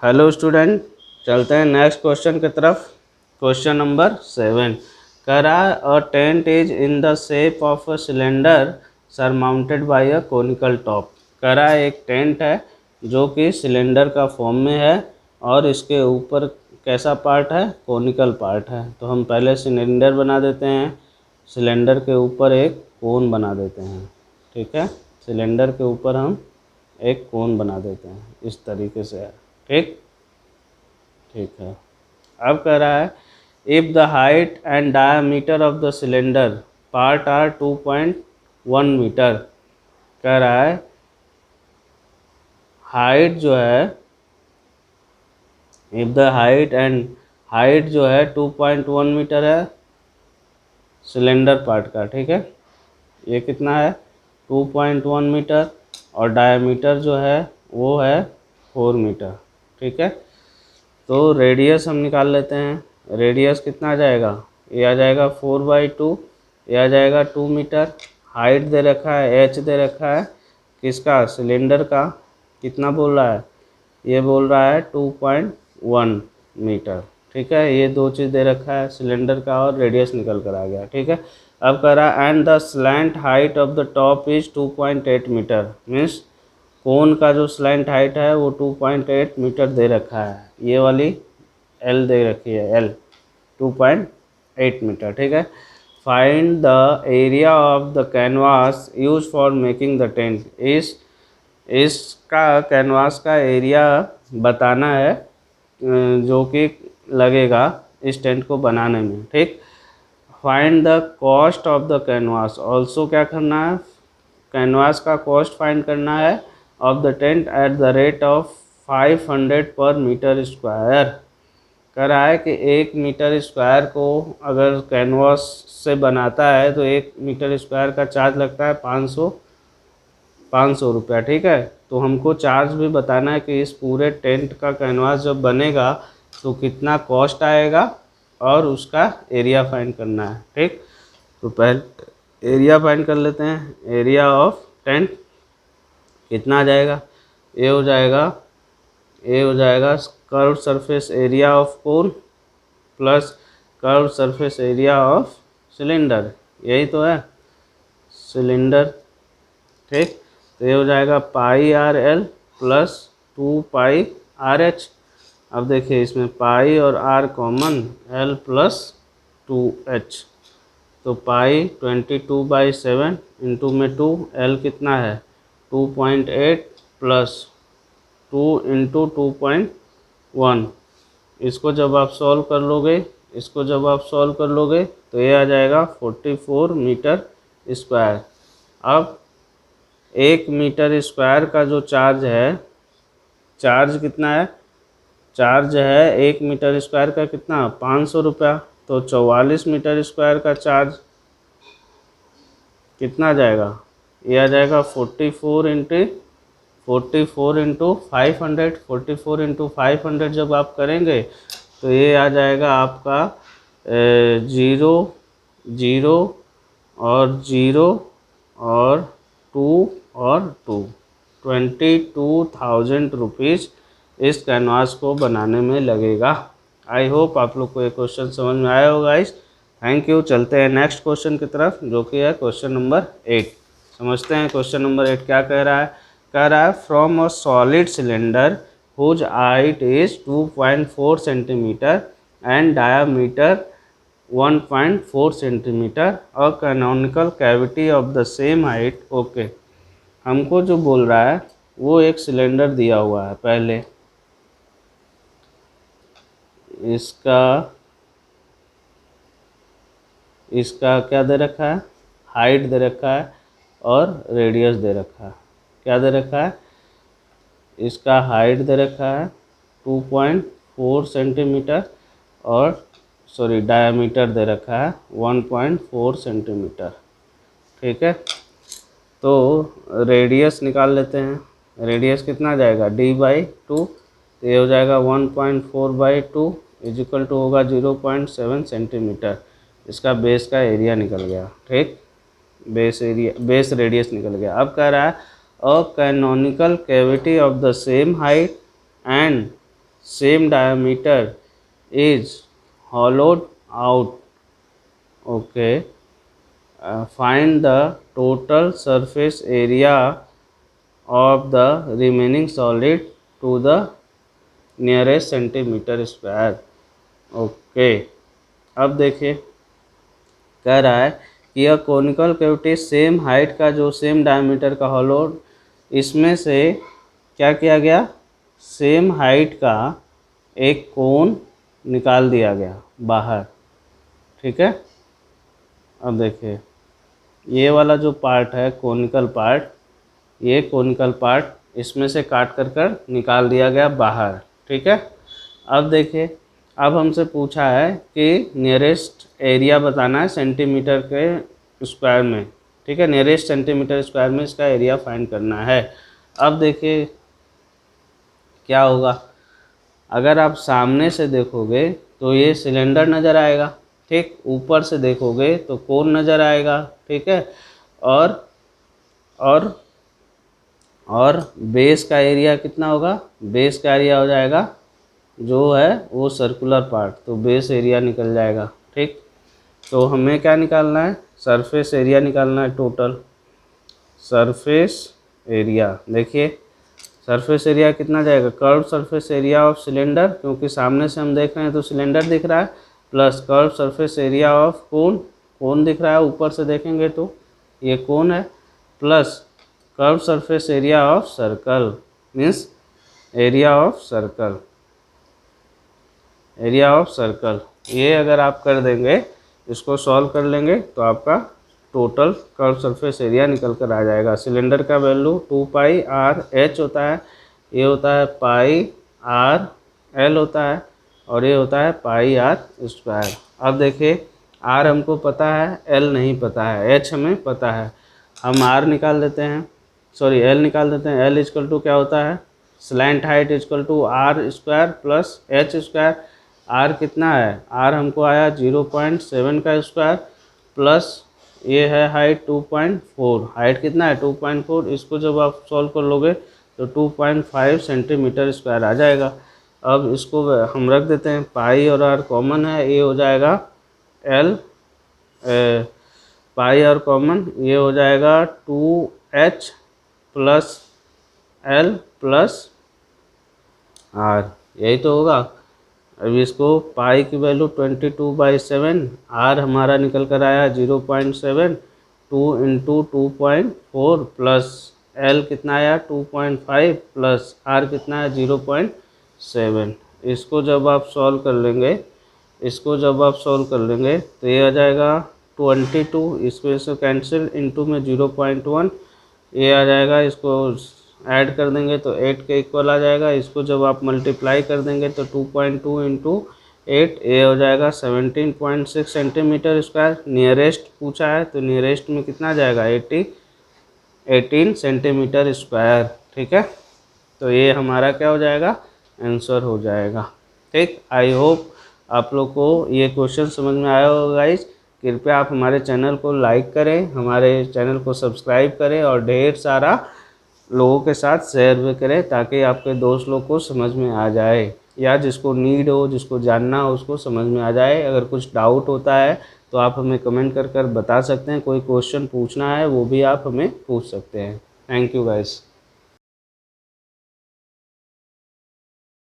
Hello student, चलते हैं next question की तरफ। क्वेश्चन नंबर 7 कह रहा है a tent is in the shape of a cylinder surmounted by a conical top. कह रहा है एक टेंट है जो कि सिलेंडर का फॉर्म में है और इसके ऊपर कैसा पार्ट है, कोनिकल पार्ट है। तो हम पहले सिलेंडर बना देते हैं, सिलेंडर के ऊपर एक कोन बना देते हैं। ठीक है, सिलेंडर के ऊपर हम एक कोन बना देते हैं, इस तरीके से है। ठीक ठीक है। अब कह रहा है if the height and diameter of the cylinder part are 2.1 metre. कह रहा है हाइट जो है, इफ़ द हाइट जो है 2.1 मीटर है सिलेंडर पार्ट का। ठीक है, ये कितना है 2.1 मीटर और डायमीटर जो है वो है 4 मीटर। ठीक है, तो रेडियस हम निकाल लेते हैं। रेडियस कितना आ जाएगा, ये आ जाएगा 4/2, ये आ जाएगा 2 मीटर। हाइट दे रखा है, एच दे रखा है किसका, सिलेंडर का। कितना बोल रहा है, ये बोल रहा है 2.1 मीटर। ठीक है, ये दो चीज़ दे रखा है, सिलेंडर का और रेडियस निकल कर आ गया। ठीक है, अब कह रहा है and the slant height of the top is 2.8 metre. Means cone का जो स्लैंट हाइट है वो 2.8 मीटर दे रखा है। ये वाली एल दे रखी है, एल 2.8 मीटर। ठीक है, find the area of the canvas use for making the tent. इसका कैनवास का एरिया बताना है जो कि लगेगा इस टेंट को बनाने में। ठीक, find the cost of the canvas. Also क्या करना है, कैनवास का कॉस्ट फाइंड करना है of the tent at the rate of 500 पर मीटर स्क्वायर। कह रहा है कि 1 मीटर स्क्वायर को अगर कैनवास से बनाता है तो 1 मीटर स्क्वायर का चार्ज लगता है 500 रुपया। ठीक है, तो हमको चार्ज भी बताना है कि इस पूरे टेंट का कैनवास जब बनेगा तो कितना कॉस्ट आएगा और उसका एरिया फाइंड करना है। ठीक, तो पहले एरिया फाइंड कर लेते हैं। एरिया ऑफ टेंट कितना आ जाएगा, ए हो जाएगा curve surface area of cone plus curve surface area of cylinder. यही तो है सिलेंडर। ठीक, तो ये हो जाएगा πRL प्लस 2πRH। अब देखिए इसमें पाई और are common, L plus 2H। तो पाई 22/7 इंटू में 2, L कितना है 2.8 प्लस 2 इंटू 2.1। इसको जब आप सॉल्व कर लोगे तो ये आ जाएगा 44 मीटर स्क्वायर। अब 1 मीटर स्क्वायर का जो चार्ज है, चार्ज कितना है, चार्ज है 1 मीटर स्क्वायर का कितना 500 रुपया। तो 44 मीटर स्क्वायर का चार्ज कितना आ जाएगा, ये आ जाएगा 44 इंटू 500। 44 इंटू 500 जब आप करेंगे तो ये आ जाएगा आपका 0 0 और 0 और 2 और 2, 22,000 रुपीज़ इस कैनवास को बनाने में लगेगा। आई होप आप लोग को ये क्वेश्चन समझ में आया होगा गाइस। Thank you. चलते हैं नेक्स्ट क्वेश्चन की तरफ जो कि है क्वेश्चन नंबर 8। समझते हैं क्वेश्चन नंबर 8 क्या कह रहा है। कह रहा है from a solid cylinder whose height is 2.4 centimetre and diameter 1.4 centimetre और canonical cavity of the same height. Okay, हमको जो बोल रहा है वो एक सिलेंडर दिया हुआ है। पहले इसका क्या दे रखा है, हाइट दे रखा है और रेडियस दे रखा है। क्या दे रखा है, इसका हाइट दे रखा है 2.4 सेंटीमीटर और डायमीटर दे रखा है 1.4 सेंटीमीटर। ठीक है, तो रेडियस निकाल लेते हैं। रेडियस कितना आ जाएगा d/2, तो ये हो जाएगा 1.4/2 इजिकल टू होगा 0.7 सेंटीमीटर। इसका बेस का एरिया निकल गया। ठीक, बेस रेडियस निकल गया। अब कह रहा है a canonical cavity of the same height and same diameter is hollowed out. Okay. Find the total surface area of the remaining solid to the nearest centimetre square. Okay, अब देखिए कह रहा है कि यह कोनिकल कैविटी सेम हाइट का जो same diameter का हॉलो, इसमें से क्या किया गया, सेम हाइट का एक कोन निकाल दिया गया बाहर. ठीक है, अब देखिए ये वाला जो पार्ट है कोनिकल पार्ट, ये कोनिकल पार्ट इसमें से काट कर निकाल दिया गया बाहर. ठीक है, अब देखिए अब हमसे पूछा है कि नियरेस्ट एरिया बताना है सेंटीमीटर के स्क्वायर में. ठीक है, नियरेस्ट सेंटीमीटर स्क्वायर में इसका एरिया फाइंड करना है. अब देखिए क्या होगा, अगर आप सामने से देखोगे तो ये सिलेंडर नज़र आएगा. ठीक, ऊपर से देखोगे तो कोन नज़र आएगा. ठीक है, और बेस का एरिया कितना होगा, बेस का एरिया हो जाएगा जो है वो सर्कुलर पार्ट, तो बेस एरिया निकल जाएगा. ठीक, तो हमें क्या निकालना है, सरफेस एरिया निकालना है. टोटल सरफेस एरिया, देखिए सरफेस एरिया कितना जाएगा, curve surface area of cylinder, क्योंकि सामने से हम देख रहे हैं तो सिलेंडर दिख रहा है, plus curve surface area of cone, cone दिख रहा है ऊपर से देखेंगे तो ये कोन है, plus curve surface area of circle, means area of circle, area of circle. ये अगर आप कर देंगे, इसको सॉल्व कर लेंगे तो आपका टोटल कर्व सरफेस एरिया निकल कर आ जाएगा. सिलेंडर का वैल्यू 2 पाई आर एच होता है, ये होता है पाई आर एल होता है, और ये होता है पाई आर स्क्वायर. अब देखिए आर हमको पता है, एल नहीं पता है, एच हमें पता है. हम आर निकाल देते हैं, सॉरी एल निकाल देते हैं. एल इजकल टू क्या होता है, slant height is equal to r square plus h square. R कितना है, आर हमको आया 0.7 का स्क्वायर, प्लस ये है हाइट 2.4, हाइट कितना है 2.4, इसको जब आप सॉल्व कर लोगे तो 2.5 सेंटीमीटर स्क्वायर आ जाएगा. अब इसको हम रख देते हैं, पाई और आर कॉमन है, ये हो जाएगा एल, पाई और कॉमन, ये हो जाएगा 2h plus L plus are, यही तो होगा. अब इसको पाई की वैल्यू 22/7, आर हमारा निकल कर आया 0.7, 2 इंटू 2.4 प्लस एल कितना आया 2.5 प्लस आर कितना है 0.7. इसको जब आप सॉल्व कर लेंगे, इसको जब आप सॉल्व कर लेंगे तो ये आ जाएगा 22, इसको इसको कैंसिल, इंटू में 0.1, ये आ जाएगा, इसको ऐड कर देंगे तो 8 के इक्वल आ जाएगा. इसको जब आप मल्टीप्लाई कर देंगे तो 2.2 इंटू 8, ये हो जाएगा 17.6 सेंटीमीटर स्क्वायर. नियरेस्ट पूछा है तो नियरेस्ट में कितना जाएगा 18 सेंटीमीटर स्क्वायर. ठीक है, तो ये हमारा क्या हो जाएगा, आंसर हो जाएगा. ठीक, आई होप आप लोग को ये क्वेश्चन समझ में आया होगा गाइज. कृपया आप हमारे चैनल को लाइक करें, हमारे चैनल को सब्सक्राइब करें और ढेर सारा लोगों के साथ शेयर भी करें, ताकि आपके दोस्त लोग को समझ में आ जाए, या जिसको नीड हो, जिसको जानना हो उसको समझ में आ जाए. अगर कुछ डाउट होता है तो आप हमें कमेंट कर बता सकते हैं. कोई क्वेश्चन पूछना है वो भी आप हमें पूछ सकते हैं. Thank you guys.